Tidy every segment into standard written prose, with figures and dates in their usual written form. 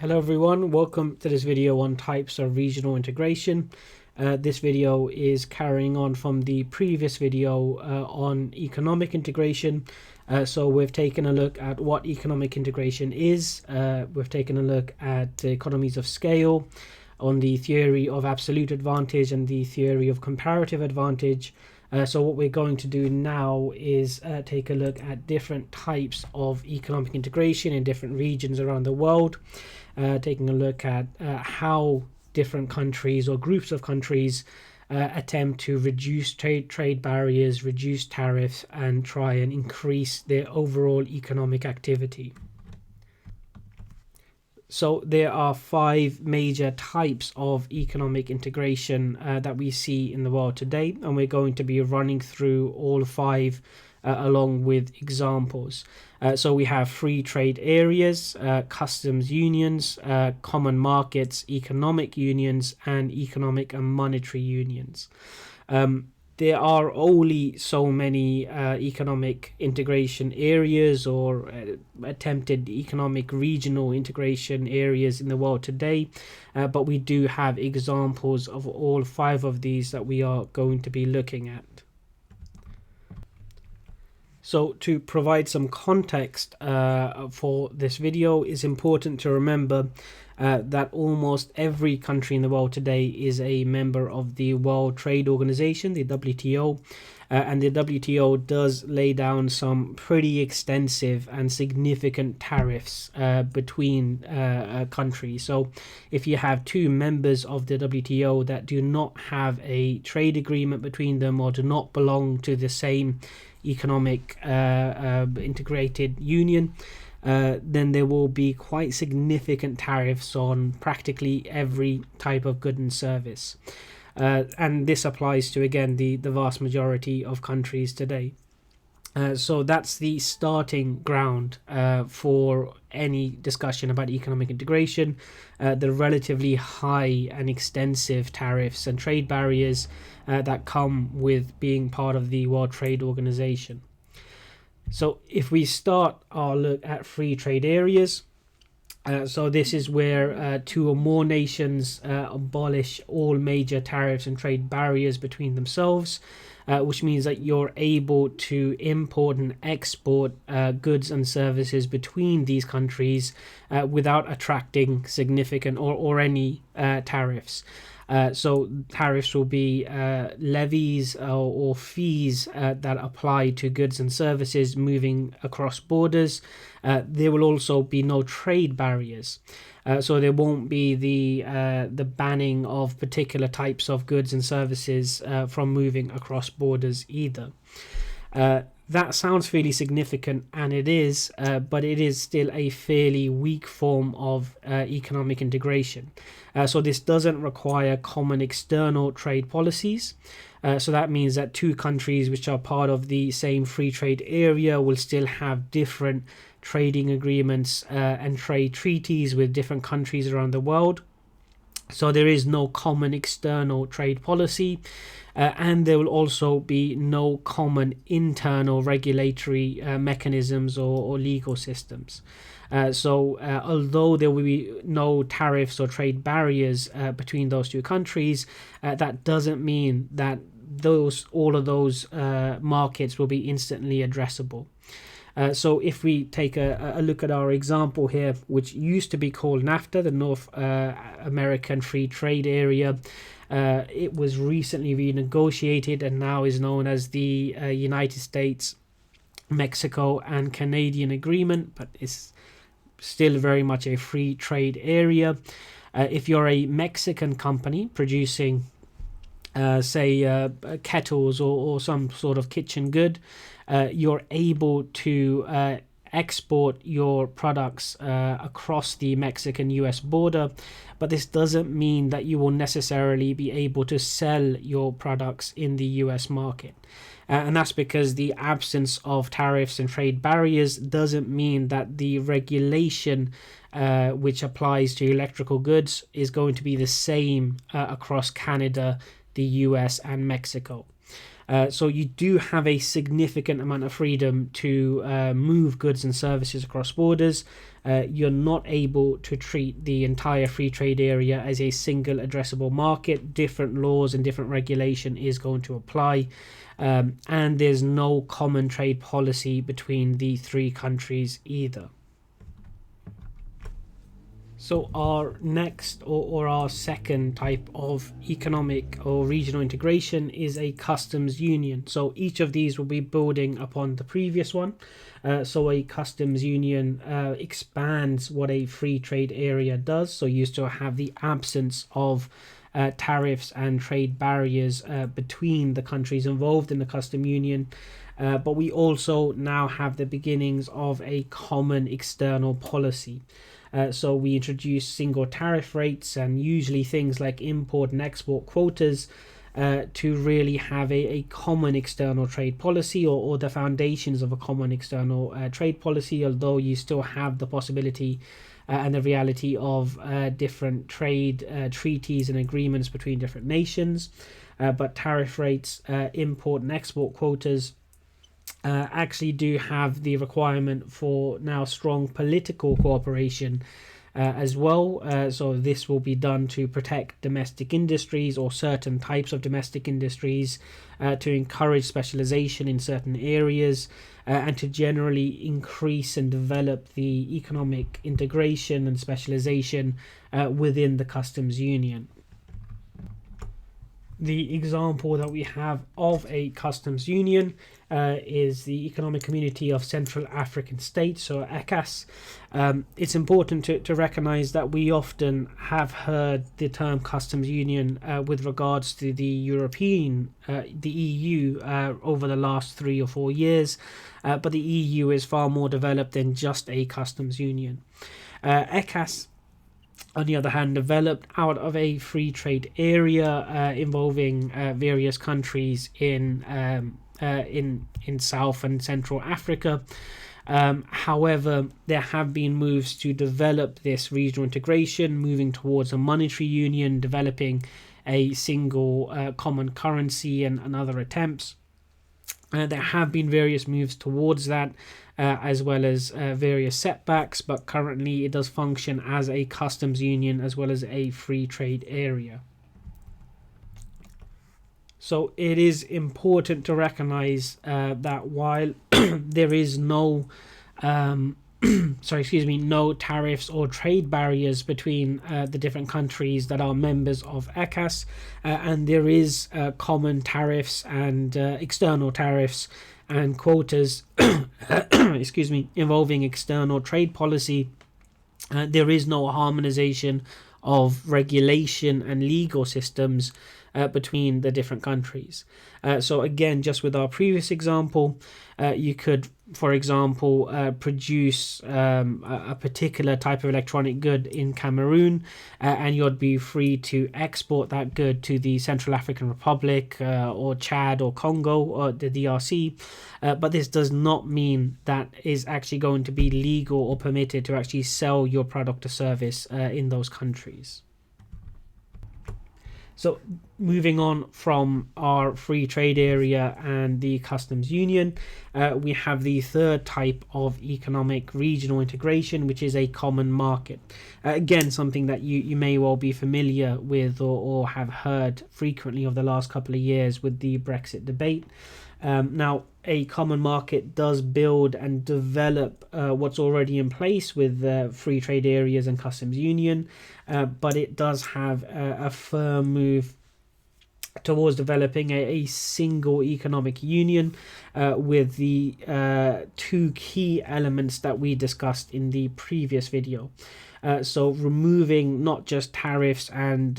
Hello everyone, welcome to this video on types of regional integration. This video is carrying on from the previous video on economic integration. So we've taken a look at what economic integration is. We've taken a look at economies of scale, on the theory of absolute advantage and the theory of comparative advantage. So what we're going to do now is take a look at different types of economic integration in different regions around the world, taking a look at how different countries or groups of countries attempt to reduce trade barriers, reduce tariffs, and try and increase their overall economic activity. So there are 5 major types of economic integration that we see in the world today, and we're going to be running through all 5 along with examples. So we have free trade areas, customs unions, common markets, economic unions, and economic and monetary unions. There are only so many economic integration areas or attempted economic regional integration areas in the world today, but we do have examples of all 5 of these that we are going to be looking at. So to provide some context for this video, it's important to remember that almost every country in the world today is a member of the World Trade Organization, the WTO, and the WTO does lay down some pretty extensive and significant tariffs between countries. So if you have 2 members of the WTO that do not have a trade agreement between them or do not belong to the same economic integrated union, then there will be quite significant tariffs on practically every type of good and service. And this applies to, again, the vast majority of countries today. So that's the starting ground for any discussion about economic integration, the relatively high and extensive tariffs and trade barriers that come with being part of the World Trade Organization. So if we start our look at free trade areas, so this is where 2 or more nations abolish all major tariffs and trade barriers between themselves, which means that you're able to import and export goods and services between these countries without attracting significant or any tariffs. So tariffs will be levies or fees that apply to goods and services moving across borders. There will also be no trade barriers. So there won't be the banning of particular types of goods and services from moving across borders either. That sounds fairly significant, and it is, but it is still a fairly weak form of economic integration. So this doesn't require common external trade policies. So that means that 2 countries which are part of the same free trade area will still have different trading agreements and trade treaties with different countries around the world. So there is no common external trade policy, and there will also be no common internal regulatory mechanisms or legal systems. So although there will be no tariffs or trade barriers between those 2 countries, that doesn't mean that all of those markets will be instantly addressable. So if we take a look at our example here, which used to be called NAFTA, the North American Free Trade Area, it was recently renegotiated and now is known as the United States, Mexico and Canadian Agreement, but it's still very much a free trade area. If you're a Mexican company producing say kettles or some sort of kitchen good, you're able to export your products across the Mexican-US border, but this doesn't mean that you will necessarily be able to sell your products in the US market. And that's because the absence of tariffs and trade barriers doesn't mean that the regulation which applies to electrical goods is going to be the same across Canada, the US and Mexico. So you do have a significant amount of freedom to move goods and services across borders. You're not able to treat the entire free trade area as a single addressable market. Different laws and different regulation is going to apply. And there's no common trade policy between the three countries either. So our next or our second type of economic or regional integration is a customs union. So each of these will be building upon the previous one. So a customs union expands what a free trade area does. So you still have the absence of tariffs and trade barriers between the countries involved in the customs union. But we also now have the beginnings of a common external policy. So we introduce single tariff rates and usually things like import and export quotas to really have a common external trade policy or the foundations of a common external trade policy, although you still have the possibility and the reality of different trade treaties and agreements between different nations. But tariff rates, import and export quotas actually do have the requirement for now strong political cooperation as well. So this will be done to protect domestic industries or certain types of domestic industries, to encourage specialization in certain areas, and to generally increase and develop the economic integration and specialization within the customs union. The example that we have of a customs union is the Economic Community of Central African States, so ECCAS. It's important to recognize that we often have heard the term customs union with regards to the European, the EU, over the last 3 or 4 years, but the EU is far more developed than just a customs union. ECCAS, on the other hand, developed out of a free trade area involving various countries in South and Central Africa. However, there have been moves to develop this regional integration, moving towards a monetary union, developing a single common currency and other attempts. There have been various moves towards that, as well as various setbacks, but currently it does function as a customs union as well as a free trade area. So it is important to recognize that while there is no no tariffs or trade barriers between the different countries that are members of ECCAS, and there is common tariffs and external tariffs and quotas involving external trade policy. There is no harmonization of regulation and legal systems between the different countries. So again, just with our previous example, you could, for example, produce a particular type of electronic good in Cameroon, and you'd be free to export that good to the Central African Republic or Chad or Congo or the DRC. But this does not mean that is actually going to be legal or permitted to actually sell your product or service in those countries. So moving on from our free trade area and the customs union, we have the third type of economic regional integration, which is a common market. Again, something that you may well be familiar with or have heard frequently over the last couple of years with the Brexit debate. Now, a common market does build and develop what's already in place with free trade areas and customs union, but it does have a firm move towards developing a single economic union with the two key elements that we discussed in the previous video. So removing not just tariffs and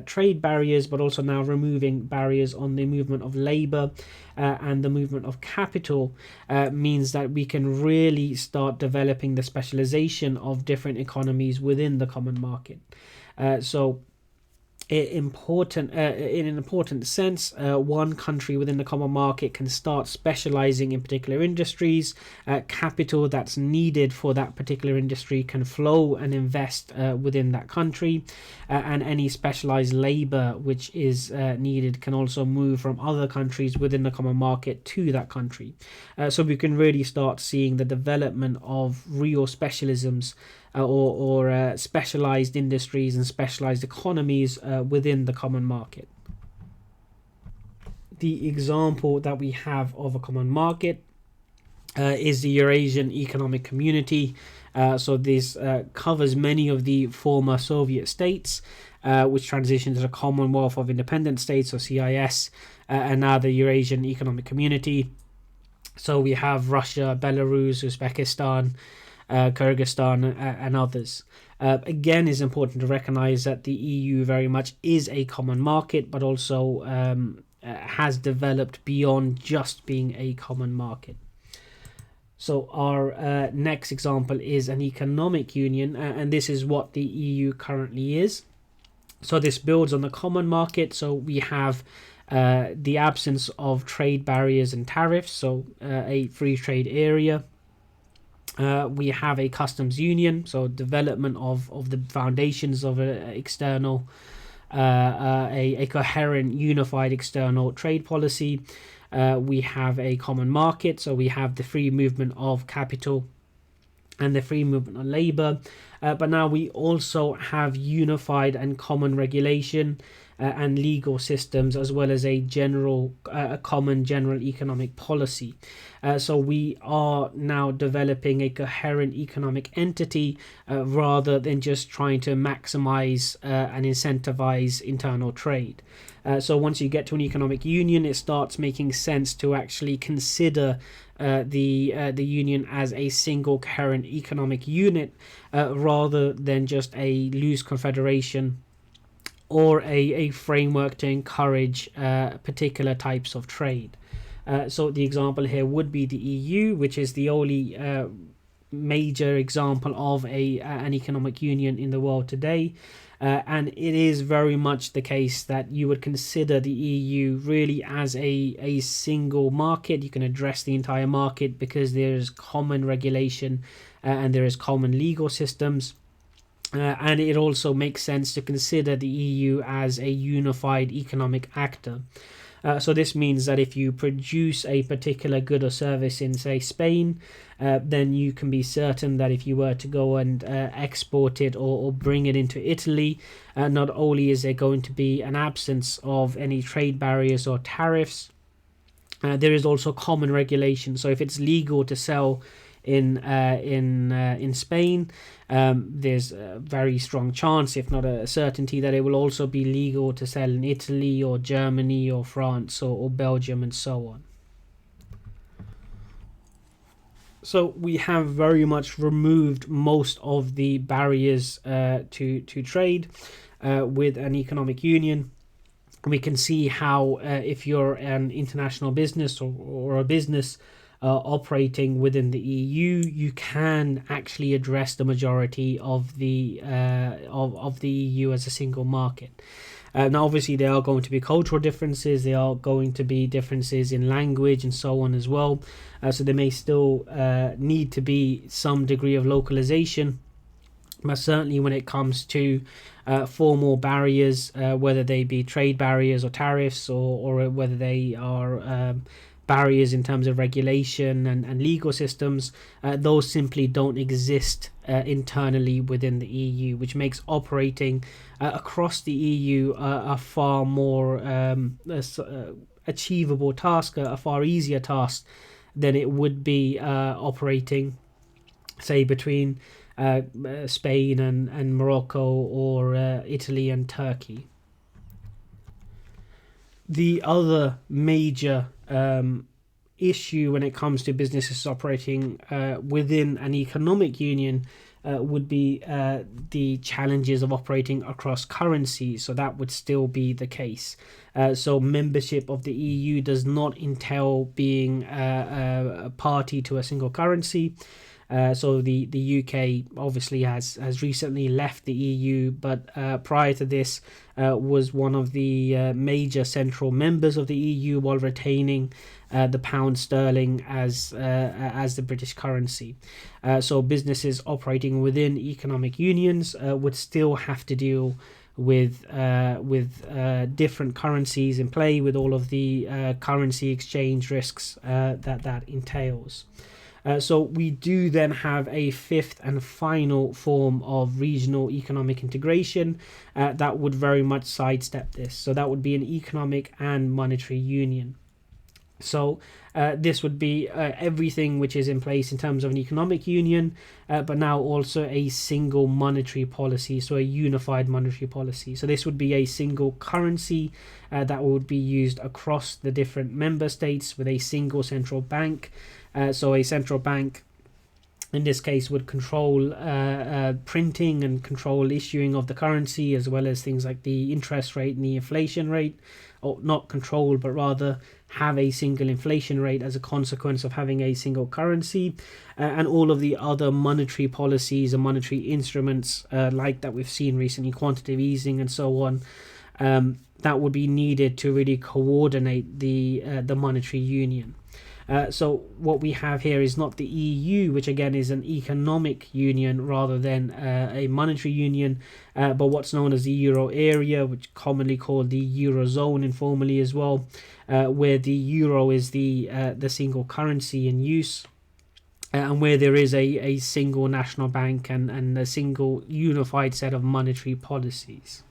trade barriers, but also now removing barriers on the movement of labor and the movement of capital means that we can really start developing the specialization of different economies within the common market. So in an important sense. One country within the common market can start specializing in particular industries. Capital that's needed for that particular industry can flow and invest within that country, and any specialized labor which is needed can also move from other countries within the common market to that country. So we can really start seeing the development of real specialisms, or specialized industries and specialized economies within the common market. The example that we have of a common market is the Eurasian Economic Community. So this covers many of the former Soviet states, which transitioned to the Commonwealth of Independent States, or CIS, and now the Eurasian Economic Community. So we have Russia, Belarus, Uzbekistan, Kyrgyzstan, and others. Again, it's important to recognize that the EU very much is a common market, but also has developed beyond just being a common market. So our next example is an economic union, and this is what the EU currently is. So this builds on the common market. So we have the absence of trade barriers and tariffs, so a free trade area. We have a customs union, so development of the foundations of an external, a coherent, unified external trade policy. We have a common market, so we have the free movement of capital and the free movement of labor. But now we also have unified and common regulation and legal systems, as well as a common general economic policy. So we are now developing a coherent economic entity rather than just trying to maximize and incentivize internal trade. So once you get to an economic union, it starts making sense to actually consider the union as a single coherent economic unit rather than just a loose confederation or a framework to encourage particular types of trade. So the example here would be the EU, which is the only major example of an economic union in the world today. And it is very much the case that you would consider the EU really as a single market. You can address the entire market because there is common regulation and there is common legal systems. And it also makes sense to consider the EU as a unified economic actor. So this means that if you produce a particular good or service in, say, Spain, then you can be certain that if you were to go and export it or bring it into Italy, not only is there going to be an absence of any trade barriers or tariffs, there is also common regulation. So if it's legal to sell in Spain, there's a very strong chance, if not a certainty, that it will also be legal to sell in Italy or Germany or France or Belgium and so on. So we have very much removed most of the barriers to trade with an economic union. We can see how if you're an international business or a business operating within the EU, you can actually address the majority of the EU as a single market. Now, obviously, there are going to be cultural differences. There are going to be differences in language and so on as well. So there may still need to be some degree of localization. But certainly when it comes to formal barriers, whether they be trade barriers or tariffs, or whether they are barriers in terms of regulation and legal systems, those simply don't exist internally within the EU, which makes operating across the EU a far more achievable task, a far easier task than it would be operating, say, between Spain and Morocco, or Italy and Turkey. The other major issue when it comes to businesses operating within an economic union would be the challenges of operating across currencies. So that would still be the case. So membership of the EU does not entail being a party to a single currency. So the UK obviously has recently left the EU, but prior to this was one of the major central members of the EU, while retaining the pound sterling as the British currency. So businesses operating within economic unions would still have to deal with different currencies in play, with all of the currency exchange risks that entails. So we do then have a fifth and final form of regional economic integration that would very much sidestep this. So that would be an economic and monetary union. So this would be everything which is in place in terms of an economic union, but now also a single monetary policy, so a unified monetary policy. So this would be a single currency that would be used across the different member states with a single central bank. So a central bank in this case would control printing and control issuing of the currency, as well as things like the interest rate and the inflation rate, or not control, but rather have a single inflation rate as a consequence of having a single currency, and all of the other monetary policies and monetary instruments like that we've seen recently, quantitative easing and so on, that would be needed to really coordinate the monetary union. So what we have here is not the EU, which again is an economic union rather than a monetary union, but what's known as the Euro area, which commonly called the Eurozone informally as well, where the euro is the single currency in use, and where there is a single national bank and a single unified set of monetary policies.